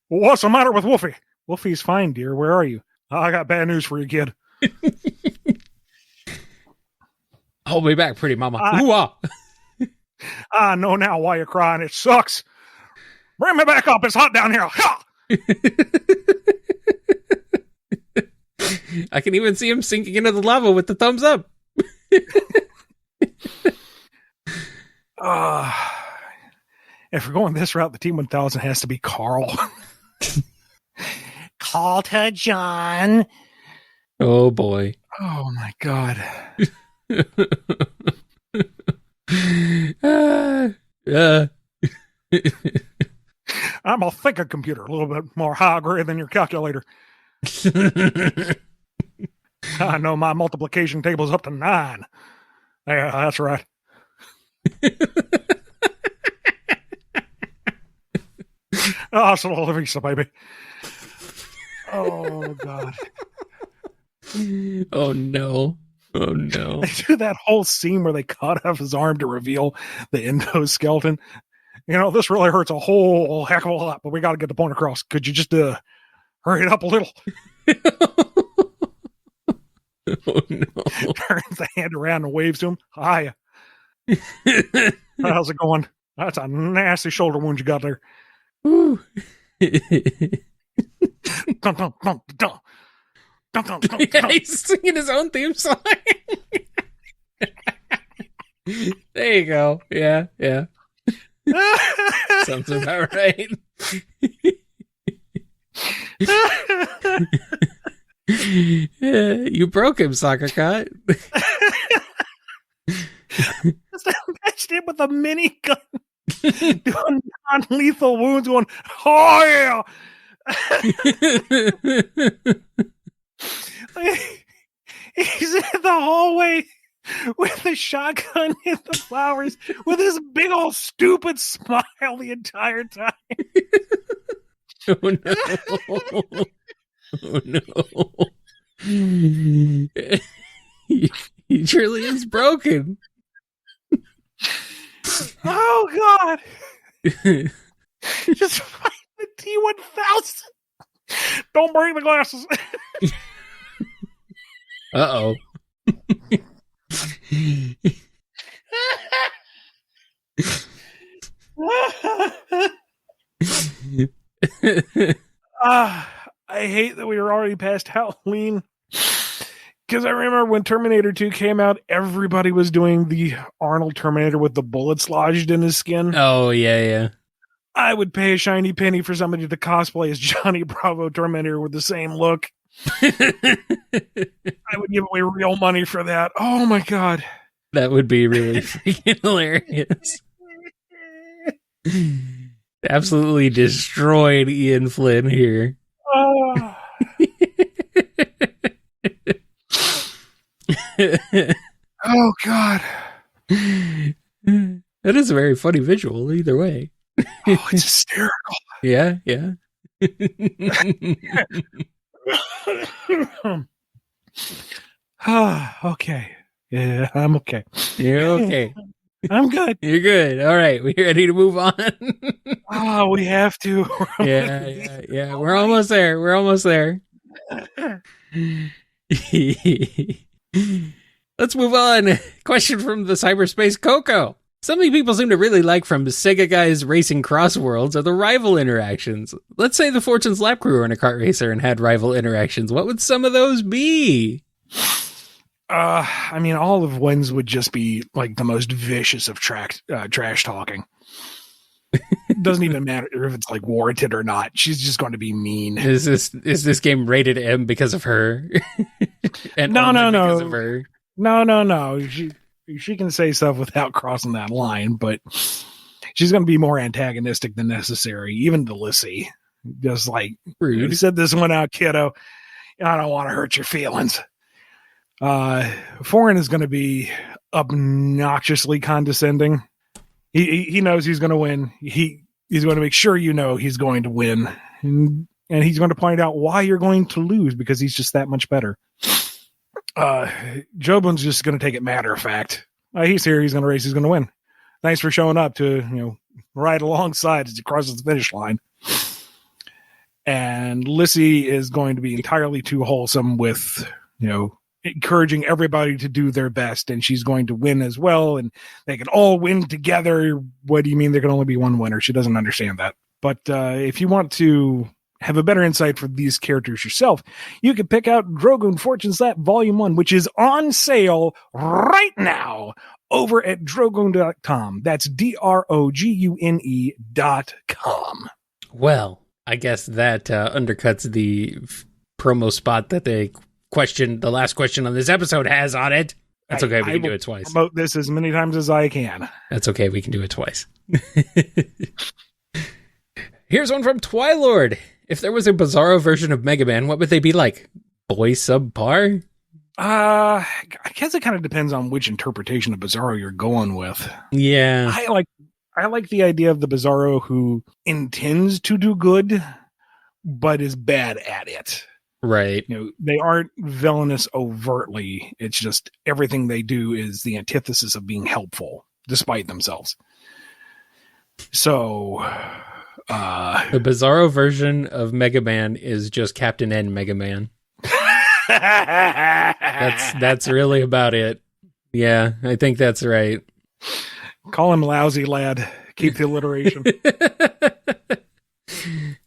What's the matter with Wolfie? Wolfie's fine, dear. Where are you? I got bad news for you, kid.
Hold me back, pretty mama. Ooh-ah.
I know now why you're crying. It sucks. Bring me back up. It's hot down here. Ha!
I can even see him sinking into the lava with the thumbs up.
If we're going this route, the T-1000 has to be Carl. Call to John.
Oh, boy.
Oh, my God. I'm a thinking computer, a little bit more high grade than your calculator. I know my multiplication table is up to 9. Yeah, that's right. Hasta la vista, baby. Oh, God.
Oh, no. Oh, no.
They do that whole scene where they cut off his arm to reveal the endoskeleton. You know, this really hurts a whole heck of a lot, but we got to get the point across. Could you just hurry it up a little?
Oh, no.
Turns the hand around and waves to him. Hiya. How's it going? That's a nasty shoulder wound you got there.
Ooh.
Dun, dun, dun, dun. Dun, dun, dun,
Yeah,
dun.
he's singing his own theme song. There you go. Yeah, yeah. Sounds about right. Yeah, you broke him, Soccer Cut.
Just imagine him with a minigun doing non-lethal wounds going, oh yeah! He's in the hallway with the shotgun in the flowers with his big old stupid smile the entire time.
Oh no. Oh no. He truly is broken.
Oh God. Just find the T-1000. Don't break the glasses.
Uh-oh.
I hate that we were already past Halloween. Because I remember when Terminator 2 came out, everybody was doing the Arnold Terminator with the bullets lodged in his skin.
Oh, yeah, yeah.
I would pay a shiny penny for somebody to cosplay as Johnny Bravo Terminator with the same look. I would give away real money for that. Oh my God.
That would be really freaking hilarious. Absolutely destroyed Ian Flynn here.
Oh. Oh God.
That is a very funny visual either way.
Oh, it's hysterical.
Yeah, yeah.
Okay. Yeah, I'm okay.
You're okay.
I'm good.
You're good. All right. We ready to move on?
Oh, we have to.
Yeah. We're almost there. We're almost there. Let's move on. Question from the cyberspace Coco. Something people seem to really like from Sega Guys Racing Cross Worlds are the rival interactions. Let's say the Fortune's Lap Crew were in a kart racer and had rival interactions. What would some of those be?
I mean, all of Wynn's would just be like the most vicious of trash talking. It doesn't even matter if it's like warranted or not. She's just going to be mean.
Is this game rated M because of her? And
No.
Because of her?
No. She can say stuff without crossing that line, but she's going to be more antagonistic than necessary, even to Lissy. Just like,
Rude.
you said this one out, kiddo. I don't want to hurt your feelings. Foreign is going to be obnoxiously condescending. He knows he's going to win. He's going to make sure you know he's going to win. And he's going to point out why you're going to lose because he's just that much better. Joblin's just going to take it matter of fact. He's here. He's going to race. He's going to win. Thanks for showing up to, ride alongside as he crosses the finish line. And Lissy is going to be entirely too wholesome with, encouraging everybody to do their best, and she's going to win as well, and they can all win together. What do you mean there can only be one winner? She doesn't understand that. But if you want to have a better insight for these characters yourself, you can pick out Drogoon Fortune's Lap Volume 1, which is on sale right now over at drogoon.com. That's DROGUNE.com.
Well, I guess that undercuts the promo spot that the last question on this episode has on it. That's okay. We
I
can do
will
it twice.
promote this as many times as I can.
That's okay. We can do it twice. Here's one from Twilord. If there was a Bizarro version of Mega Man, what would they be like? Boy subpar?
I guess it kind of depends on which interpretation of Bizarro you're going with.
Yeah.
I like the idea of the Bizarro who intends to do good, but is bad at it.
Right.
They aren't villainous overtly. It's just everything they do is the antithesis of being helpful, despite themselves. So,
the Bizarro version of Mega Man is just Captain N Mega Man. That's really about it. Yeah, I think that's right.
Call him Lousy Lad. Keep the alliteration.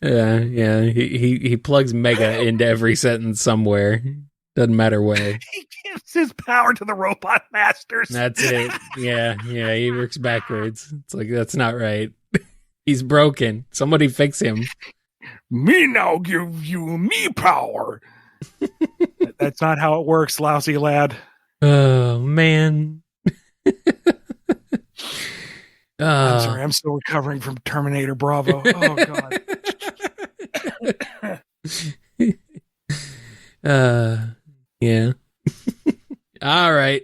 Yeah. He plugs Mega into every sentence somewhere. Doesn't matter where.
He gives his power to the robot masters.
That's it. Yeah. He works backwards. It's like, that's not right. He's broken. Somebody fix him.
Me now give you me power. That's not how it works, Lousy Lad.
Oh, man.
I'm sorry, I'm still recovering from Terminator Bravo. Oh, God.
Yeah. All right.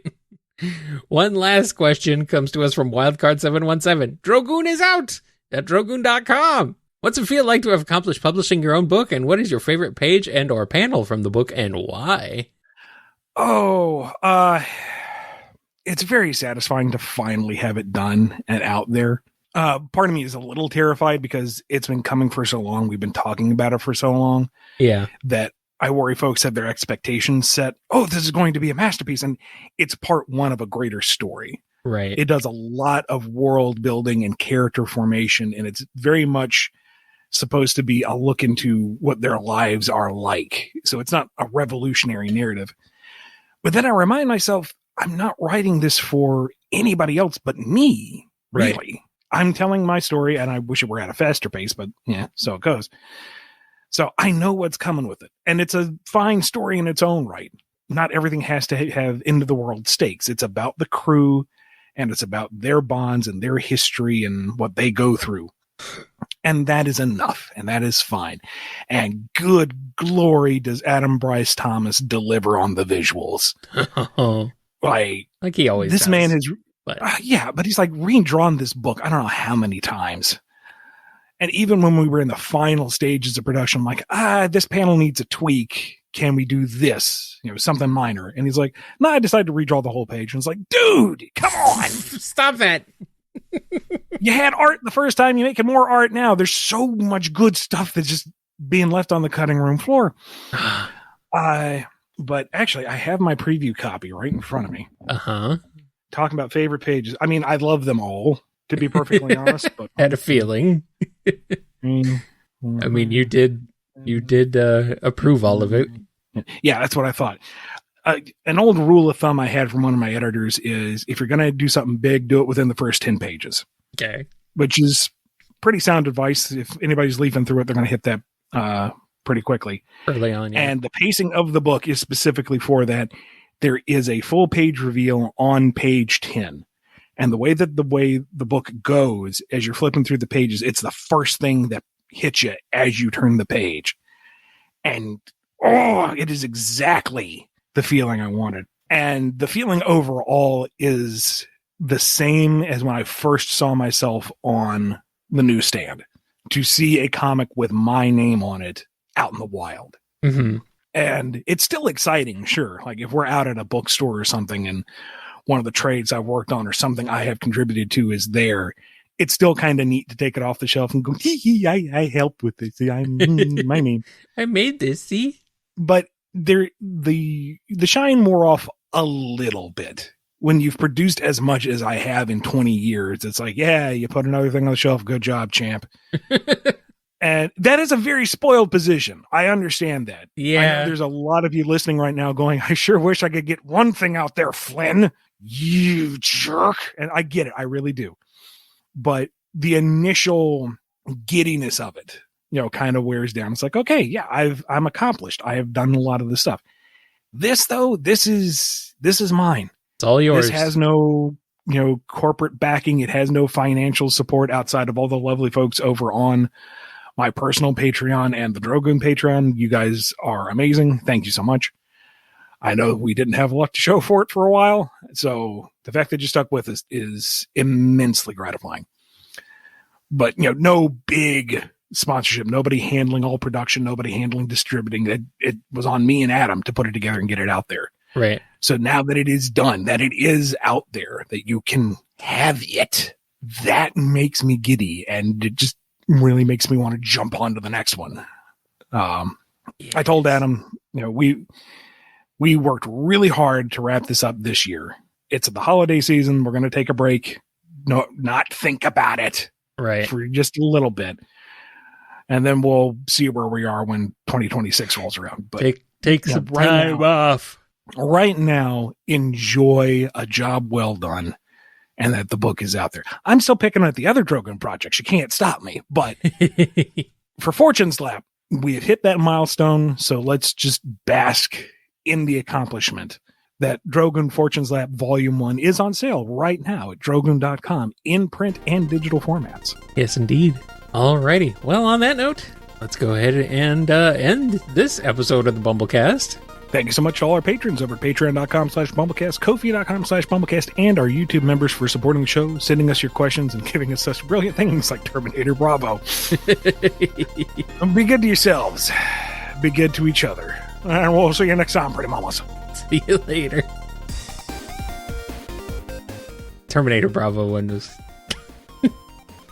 One last question comes to us from Wildcard717. Drogoon is out at drogoon.com. What's it feel like to have accomplished publishing your own book, and what is your favorite page and or panel from the book, and why?
It's very satisfying to finally have it done and out there. Part of me is a little terrified because it's been coming for so long. We've been talking about it for so long.
Yeah.
That I worry folks have their expectations set. Oh, this is going to be a masterpiece. And it's part one of a greater story.
Right.
It does a lot of world building and character formation. And it's very much supposed to be a look into what their lives are like. So it's not a revolutionary narrative. But then I remind myself, I'm not writing this for anybody else but me, really. Right. I'm telling my story, and I wish it were at a faster pace, but yeah, so it goes. So I know what's coming with it. And it's a fine story in its own right. Not everything has to have end-of-the-world stakes. It's about the crew, and it's about their bonds and their history and what they go through. And that is enough, and that is fine. And good glory does Adam Bryce Thomas deliver on the visuals. Like
he always
this
does,
man has,
but
but he's like redrawn this book I don't know how many times. And even when we were in the final stages of production, I'm like, this panel needs a tweak. Can we do this? Something minor. And he's like, no, I decided to redraw the whole page. And it's like, dude, come on.
Stop that.
You had art the first time, you're making more art now. There's so much good stuff that's just being left on the cutting room floor. But actually, I have my preview copy right in front of me.
Uh-huh.
Talking about favorite pages. I mean, I love them all, to be perfectly honest. But
had a feeling. I mean, you did approve all of it.
Yeah, that's what I thought. An old rule of thumb I had from one of my editors is if you're going to do something big, do it within the first 10 pages.
Okay. Which
is pretty sound advice. If anybody's leafing through it, they're going to hit that pretty quickly.
Early on, yeah.
And the pacing of the book is specifically for that. There is a full page reveal on page 10. And the way the book goes, as you're flipping through the pages, it's the first thing that hits you as you turn the page. And, it is exactly the feeling I wanted. And the feeling overall is the same as when I first saw myself on the newsstand to see a comic with my name on it out in the wild.
Mm-hmm.
And it's still exciting, sure. Like if we're out at a bookstore or something and one of the trades I've worked on or something I have contributed to is there, it's still kind of neat to take it off the shelf and go, I helped with this. I'm my name.
I made this, see?
But the shine wore off a little bit. When you've produced as much as I have in 20 years, it's like, yeah, you put another thing on the shelf. Good job, champ. And that is a very spoiled position. I understand that.
Yeah.
I know there's a lot of you listening right now going, I sure wish I could get one thing out there, Flynn. You jerk. And I get it. I really do. But the initial giddiness of it, kind of wears down. It's like, okay, yeah, I'm accomplished. I have done a lot of this stuff. This though, this is mine.
It's all yours.
This has no, corporate backing. It has no financial support outside of all the lovely folks over on my personal Patreon and the Drogoon Patreon. You guys are amazing. Thank you so much. I know we didn't have a lot to show for it for a while, so the fact that you stuck with us is immensely gratifying. But, no big sponsorship, nobody handling all production, nobody handling distributing. It was on me and Adam to put it together and get it out there.
Right.
So now that it is done, that it is out there, that you can have it, that makes me giddy, and it just really makes me want to jump onto the next one. I told Adam, we worked really hard to wrap this up this year. It's the holiday season. We're going to take a break. No, not think about it.
Right.
For just a little bit. And then we'll see where we are when 2026 rolls around. But
take some time off.
Right now, enjoy a job well done and that the book is out there. I'm still picking at the other Drogon projects. You can't stop me. But for Fortune's Lap, we have hit that milestone. So let's just bask in the accomplishment that Drogon Fortune's Lap Volume 1 is on sale right now at drogon.com in print and digital formats.
Yes, indeed. Alrighty. Well, on that note, let's go ahead and end this episode of the BumbleKast.
Thank you so much to all our patrons over at patreon.com/BumbleKast, Ko-fi.com/BumbleKast, and our YouTube members for supporting the show, sending us your questions, and giving us such brilliant things like Terminator Bravo. Be good to yourselves. Be good to each other. And we'll see you next time, pretty mamas.
See you later. Terminator Bravo one was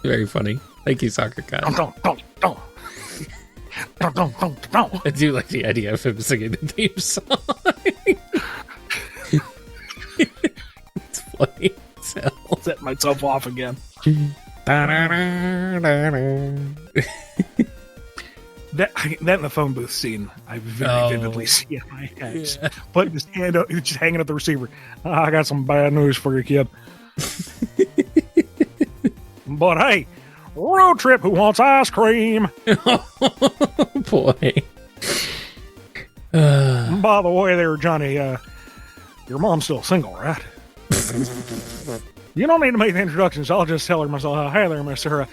very funny. Thank you, Soccer Kyle.
Don't.
I do like the idea of him singing the theme song. It's funny.
I'll set myself off again. That in the phone booth scene, I very vividly see in my head. Yeah. Putting his hand up, just hanging up the receiver. I got some bad news for you, kid. But hey, road trip, who wants ice cream?
Oh, boy.
By the way there, Johnny, your mom's still single, right? You don't need to make the introductions. I'll just tell her myself, hey there, mister.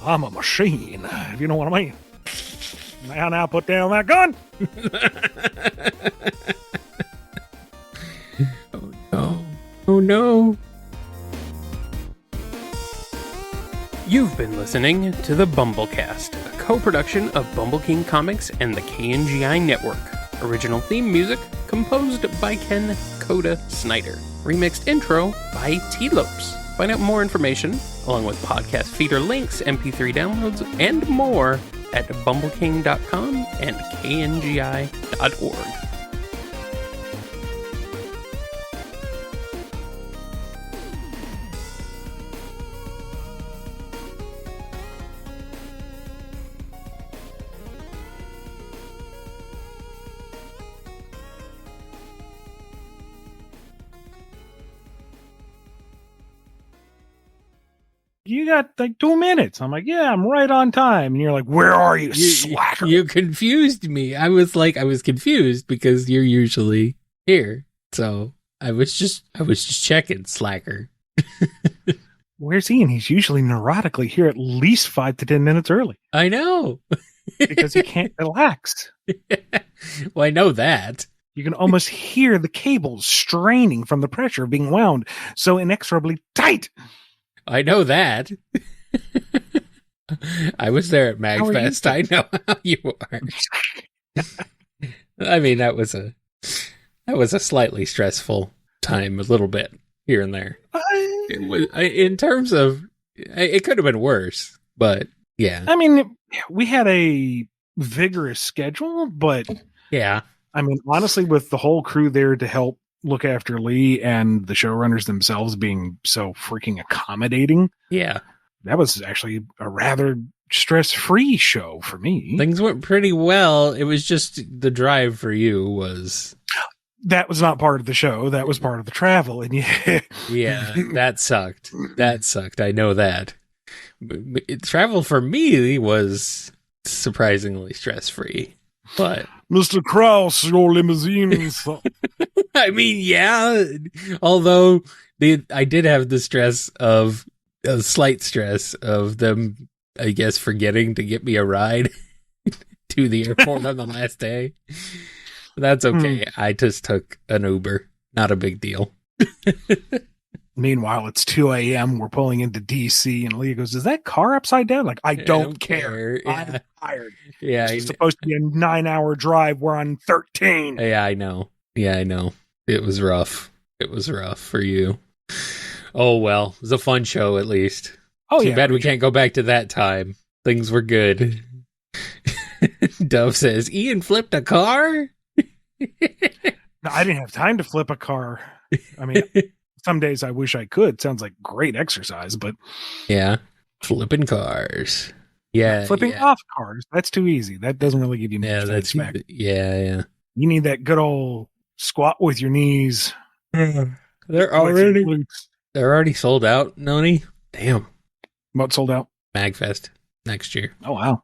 I'm a machine, if you know what I mean. Now put down that gun.
Oh no. Oh no. You've been listening to the BumbleKast, a co-production of Bumble King Comics and the KNGI Network. Original theme music composed by Ken Coda Snyder. Remixed intro by T-Lopes. Find out more information, along with podcast feeder links, MP3 downloads, and more at bumbleking.com and kngi.org.
You got like 2 minutes. I'm like, yeah, I'm right on time. And you're like, where are you, slacker?
You confused me. I was confused because you're usually here. So I was just checking, slacker.
Where's he? And he's usually neurotically here at least 5 to 10 minutes early.
I know.
Because he can't relax.
Well, I know that.
You can almost hear the cables straining from the pressure of being wound so inexorably tight.
I know that. I was there at MagFest. I know how you are. I mean, that was a slightly stressful time, a little bit here and there. It was, in terms of, it could have been worse, but yeah.
I mean, we had a vigorous schedule, but
yeah.
I mean, honestly, with the whole crew there to help look after Lee and the showrunners themselves being so freaking accommodating.
Yeah.
That was actually a rather stress-free show for me.
Things went pretty well. It was just the drive for you was...
That was not part of the show. That was part of the travel. And
yeah, that sucked. That sucked. I know that. Travel for me was surprisingly stress-free. But
Mr. Krause, your limousine.
I mean, yeah. Although I did have the stress of a slight stress of them, I guess, forgetting to get me a ride to the airport on the last day. That's okay. I just took an Uber. Not a big deal.
Meanwhile, it's 2 a.m. We're pulling into D.C. and Leah goes, "Is that car upside down?" Like, I don't care.
Yeah.
I'm tired.
Yeah,
It's supposed to be a 9-hour drive. We're on 13.
Yeah, I know. It was rough. It was rough for you. Oh, well. It was a fun show, at least.
Oh,
Too
yeah.
bad we can't go back to that time. Things were good. Dove says, Ian flipped a car?
No, I didn't have time to flip a car. I mean, some days I wish I could. Sounds like great exercise, but
yeah, flipping cars. Yeah,
flipping off cars, that's too easy. That doesn't really give you much satisfaction.
Yeah.
You need that good old squat with your knees.
They're already sold out, Noni. Damn.
What sold out?
Magfest next year.
Oh wow.